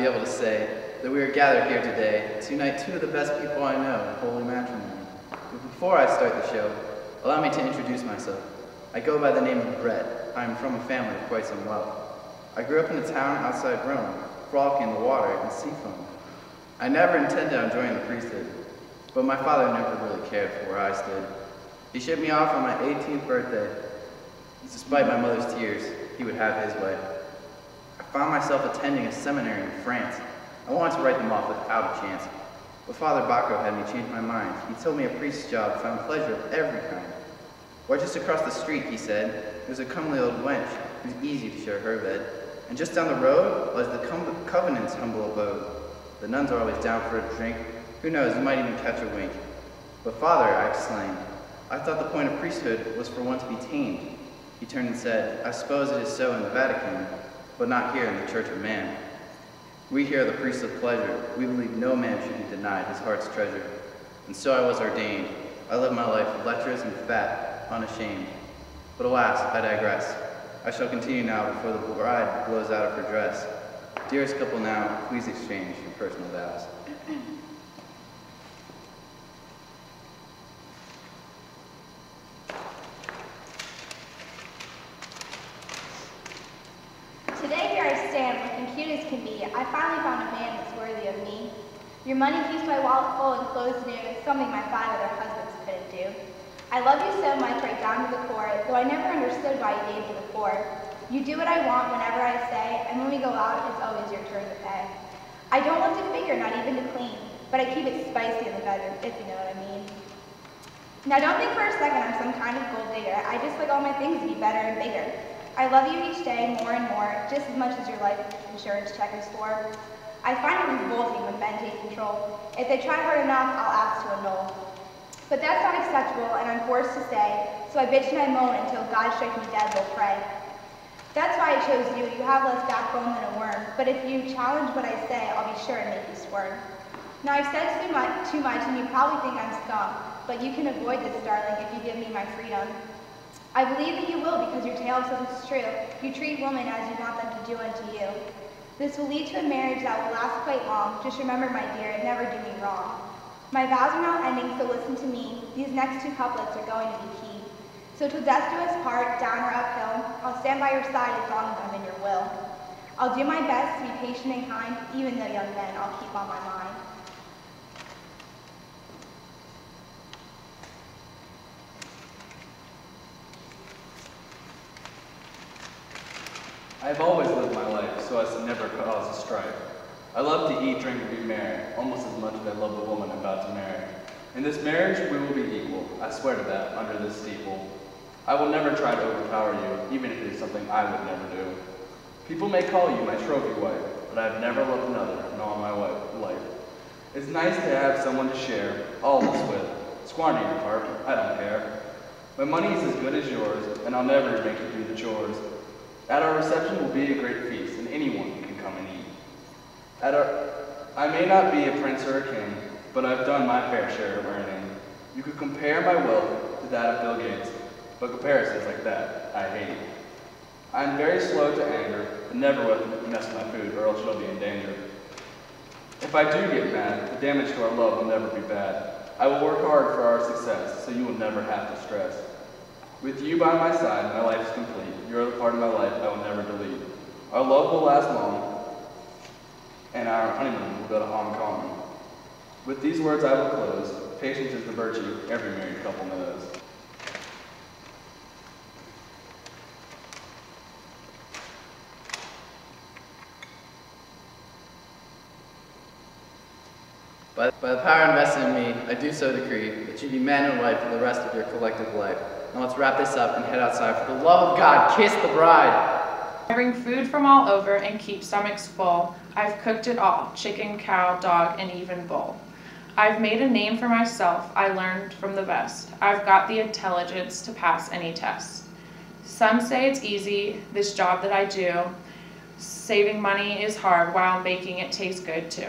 able to say that we are gathered here today to unite two of the best people I know in holy matrimony. But before I start the show, allow me to introduce myself. I go by the name of Brett. I am from a family of quite some wealth. I grew up in a town outside Rome, frolicking in the water and sea foam. I never intended on joining the priesthood, but my father never really cared for where I stood. He shipped me off on my 18th birthday. Despite my mother's tears, he would have his way. I found myself attending a seminary in France. I wanted to write them off without a chance, but Father Bacco had me change my mind. He told me a priest's job found pleasure of every kind. Why, just across the street, he said, there's a comely old wench who's easy to share her bed. And just down the road was the Covenant's humble abode. The nuns are always down for a drink. Who knows, you might even catch a wink. But Father, I exclaimed, I thought the point of priesthood was for one to be tamed. He turned and said, I suppose it is so in the Vatican, but not here in the Church of Man. We here are the priests of pleasure. We believe no man should be denied his heart's treasure. And so I was ordained. I lived my life lecherous and fat, unashamed. But alas, I digress. I shall continue now before the bride blows out of her dress. Dearest couple now, please exchange your personal vows. Today here I stand, looking cute as can be. I finally found a man that's worthy of me. Your money keeps my wallet full and clothes new, something my 5 other husbands couldn't do. I love you so much right down to the core, though I never understood why you gave me before. You do what I want whenever I say, and when we go out, it's always your turn to pay. I don't lift a finger, not even to clean, but I keep it spicy in the bedroom, if you know what I mean. Now don't think for a second I'm some kind of gold digger. I just like all my things to be better and bigger. I love you each day more and more, just as much as your life insurance check is for. I find it revolting when men take control. If they try hard enough, I'll ask to annul. But that's not acceptable, and I'm forced to stay, so I bitch and I moan until God strikes me dead, will pray. That's why I chose you. You have less backbone than a worm, but if you challenge what I say, I'll be sure and make you squirm. Now I've said too much, and you probably think I'm scum, but you can avoid this, darling, if you give me my freedom. I believe that you will, because your tale says it's true. You treat women as you want them to do unto you. This will lead to a marriage that will last quite long. Just remember, my dear, never do me wrong. My vows are now ending, so listen to me. These next 2 couplets are going to be key. So till death do us part, down or uphill, I'll stand by your side as long as I'm in your will. I'll do my best to be patient and kind, even though young men I'll keep on my mind. I have always lived my life so as to never cause a strife. I love to eat, drink, and be merry, almost as much as I love the woman I'm about to marry. In this marriage, we will be equal. I swear to that, under this steeple. I will never try to overpower you, even if it is something I would never do. People may call you my trophy wife, but I have never loved another in all my life. It's nice to have someone to share all this with. Squander your heart, I don't care. My money is as good as yours, and I'll never make you do the chores. At our reception will be a great feast, and anyone can come and eat. I may not be a prince or a king, but I've done my fair share of earning. You could compare my wealth to that of Bill Gates, but comparisons like that, I hate. I am very slow to anger, and never mess with my food, or else you'll be in danger. If I do get mad, the damage to our love will never be bad. I will work hard for our success, so you will never have to stress. With you by my side, my life is complete. You're the part of my life I will never delete. Our love will last long, and our honeymoon will go to Hong Kong. With these words I will close. Patience is the virtue every married couple knows. By the power invested in me, I do so decree that you be man and wife for the rest of your collective life. Now let's wrap this up and head outside. For the love of God, kiss the bride. I bring food from all over and keep stomachs full. I've cooked it all, chicken, cow, dog, and even bull. I've made a name for myself, I learned from the best. I've got the intelligence to pass any test. Some say it's easy, this job that I do. Saving money is hard while making it taste good too.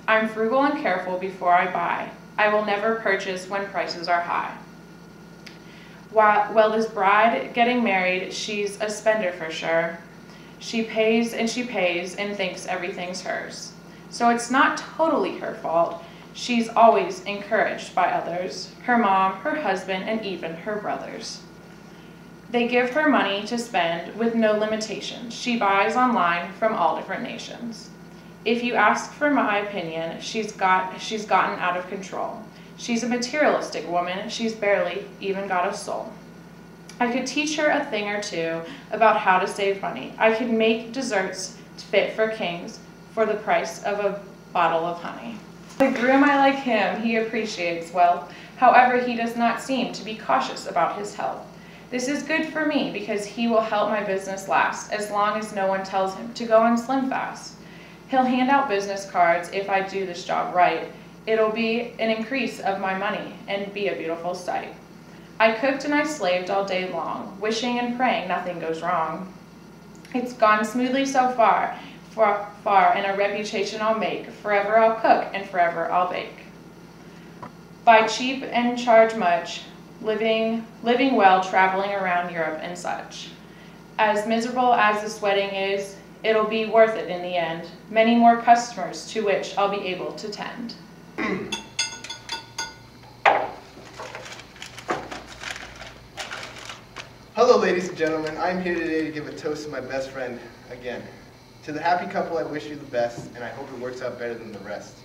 I'm frugal and careful before I buy. I will never purchase when prices are high. Well, this bride getting married, she's a spender for sure. She pays and thinks everything's hers. So it's not totally her fault. She's always encouraged by others, her mom, her husband, and even her brothers. They give her money to spend with no limitations. She buys online from all different nations. If you ask for my opinion, she's gotten out of control. She's a materialistic woman. She's barely even got a soul. I could teach her a thing or two about how to save money. I could make desserts fit for kings for the price of a bottle of honey. The groom, I like him. He appreciates wealth. However, he does not seem to be cautious about his health. This is good for me because he will help my business last as long as no one tells him to go on Slim Fast. He'll hand out business cards if I do this job right. It'll be an increase of my money and be a beautiful sight. I cooked and I slaved all day long, wishing and praying nothing goes wrong. It's gone smoothly so far, and a reputation I'll make. Forever I'll cook and forever I'll bake. Buy cheap and charge much, living well, traveling around Europe and such. As miserable as this wedding is, it'll be worth it in the end. Many more customers to which I'll be able to tend. Hello, ladies and gentlemen. I'm here today to give a toast to my best friend again. To the happy couple, I wish you the best, and I hope it works out better than the rest.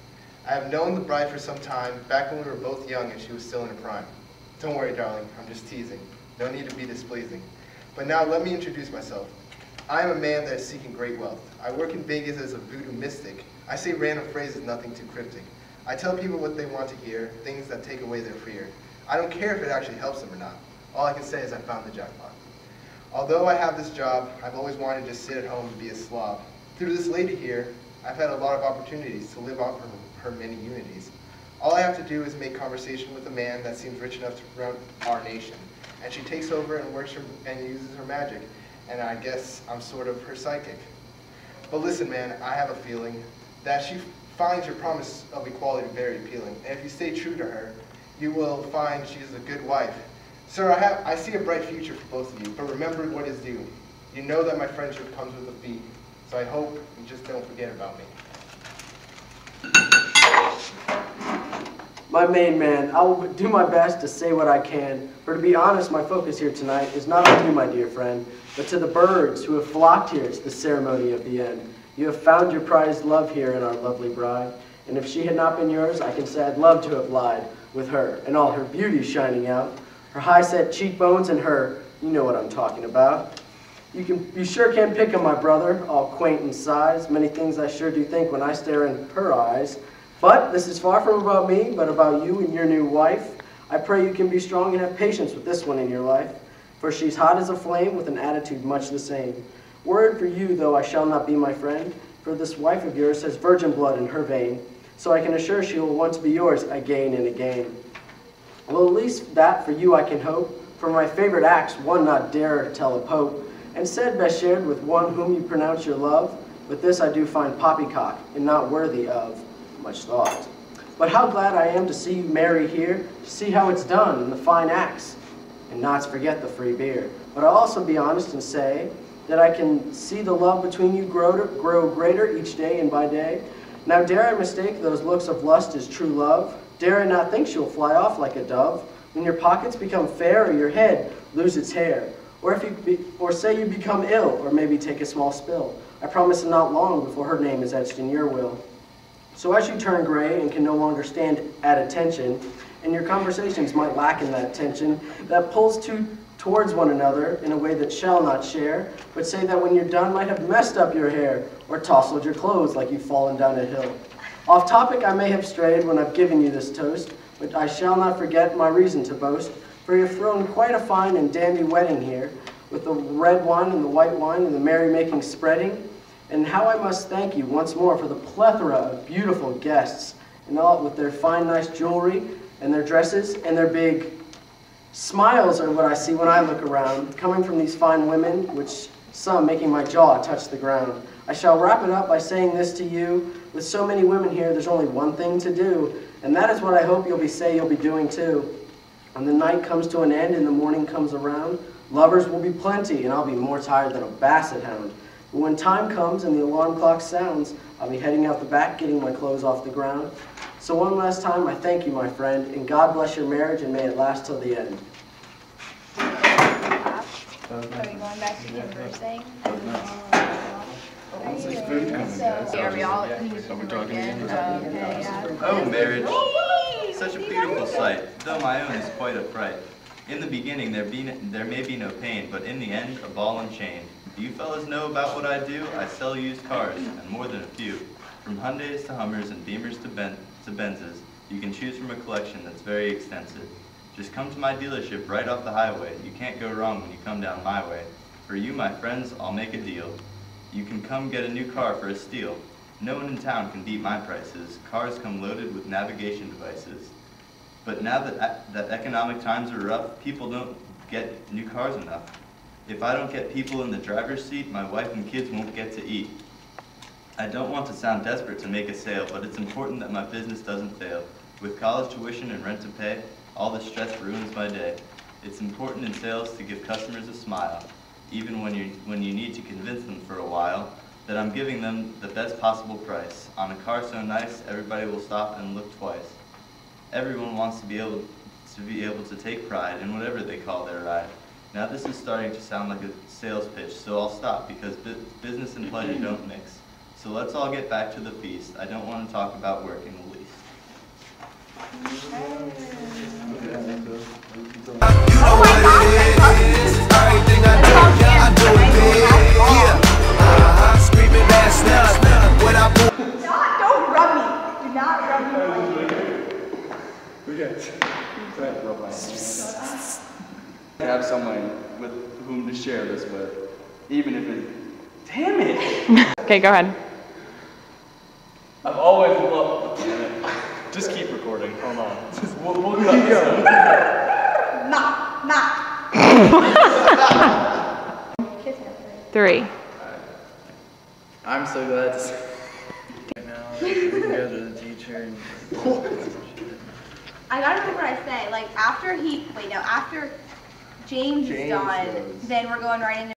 I have known the bride for some time, back when we were both young and she was still in her prime. Don't worry, darling, I'm just teasing. No need to be displeasing. But now let me introduce myself. I am a man that is seeking great wealth. I work in Vegas as a voodoo mystic. I say random phrases, nothing too cryptic. I tell people what they want to hear, things that take away their fear. I don't care if it actually helps them or not. All I can say is I found the jackpot. Although I have this job, I've always wanted to just sit at home and be a slob. Through this lady here, I've had a lot of opportunities to live off her many unities. All I have to do is make conversation with a man that seems rich enough to run our nation. And she takes over and works and uses her magic. And I guess I'm sort of her psychic. But listen, man, I have a feeling that she finds your promise of equality very appealing. And if you stay true to her, you will find she's a good wife. Sir, I see a bright future for both of you, but remember what is due. You know that my friendship comes with a fee, so I hope you just don't forget about me. My main man, I will do my best to say what I can, for to be honest, my focus here tonight is not on you, my dear friend, but to the birds who have flocked here to the ceremony of the end. You have found your prized love here in our lovely bride, and if she had not been yours, I can say I'd love to have lied with her, and all her beauty shining out, her high-set cheekbones and her, you know what I'm talking about. You sure can pick on my brother, all quaint in size, many things I sure do think when I stare in her eyes. But this is far from about me, but about you and your new wife. I pray you can be strong and have patience with this one in your life, for she's hot as a flame with an attitude much the same. Word for you, though I shall not be my friend, for this wife of yours has virgin blood in her vein, so I can assure she will want to be yours again and again. Well, at least that for you I can hope, for my favorite acts one not dare tell a pope, and said best shared with one whom you pronounce your love, but this I do find poppycock, and not worthy of much thought. But how glad I am to see you marry here, to see how it's done in the fine acts, and not to forget the free beer. But I'll also be honest and say that I can see the love between you grow greater each day and by day. Now dare I mistake those looks of lust as true love? Dare I not think she'll fly off like a dove when your pockets become fair or your head lose its hair? Or say you become ill, or maybe take a small spill. I promise not long before her name is etched in your will. So as you turn gray and can no longer stand at attention, and your conversations might lack in that tension that pulls towards one another in a way that shall not share, but say that when you're done might have messed up your hair, or tousled your clothes like you've fallen down a hill. Off topic I may have strayed when I've given you this toast, but I shall not forget my reason to boast, for you've thrown quite a fine and dandy wedding here, with the red wine and the white wine and the merrymaking spreading. And how I must thank you once more for the plethora of beautiful guests, and all with their fine, nice jewelry, and their dresses, and their big smiles are what I see when I look around, coming from these fine women, which some making my jaw touch the ground. I shall wrap it up by saying this to you, with so many women here, there's only one thing to do, and that is what I hope you'll be doing too. When the night comes to an end and the morning comes around, lovers will be plenty, and I'll be more tired than a basset hound. But when time comes and the alarm clock sounds, I'll be heading out the back, getting my clothes off the ground. So one last time, I thank you, my friend, and God bless your marriage and may it last till the end. Are we going back to conversing? Are we all again? Okay, yeah. Oh, marriage, such a beautiful sight, though my own is quite a fright. In the beginning there may be no pain, but in the end a ball and chain. Do you fellas know about what I do? I sell used cars, and more than a few. From Hyundais to Hummers and Beamers to Benzes, you can choose from a collection that's very extensive. Just come to my dealership right off the highway. You can't go wrong when you come down my way. For you, my friends, I'll make a deal. You can come get a new car for a steal. No one in town can beat my prices. Cars come loaded with navigation devices. But now that economic times are rough, people don't get new cars enough. If I don't get people in the driver's seat, my wife and kids won't get to eat. I don't want to sound desperate to make a sale, but it's important that my business doesn't fail. With college tuition and rent to pay, all the stress ruins my day. It's important in sales to give customers a smile, even when you need to convince them for a while that I'm giving them the best possible price. On a car so nice, everybody will stop and look twice. Everyone wants to be able to take pride in whatever they call their ride. Now this is starting to sound like a sales pitch, so I'll stop because business and pleasure don't mix. So let's all get back to the feast. I don't want to talk about work in the least. Don't rub me. Do not rub me. To have someone with whom to share this with, even if it. Damn it! Okay, go ahead. I've always loved. Damn it. Just keep recording. Hold on. We'll cut this out. Nah. Kiss her. 3. I'm so glad to see right now. We can go to the teacher and I gotta remember what I say. Like after James is done, then we're going right into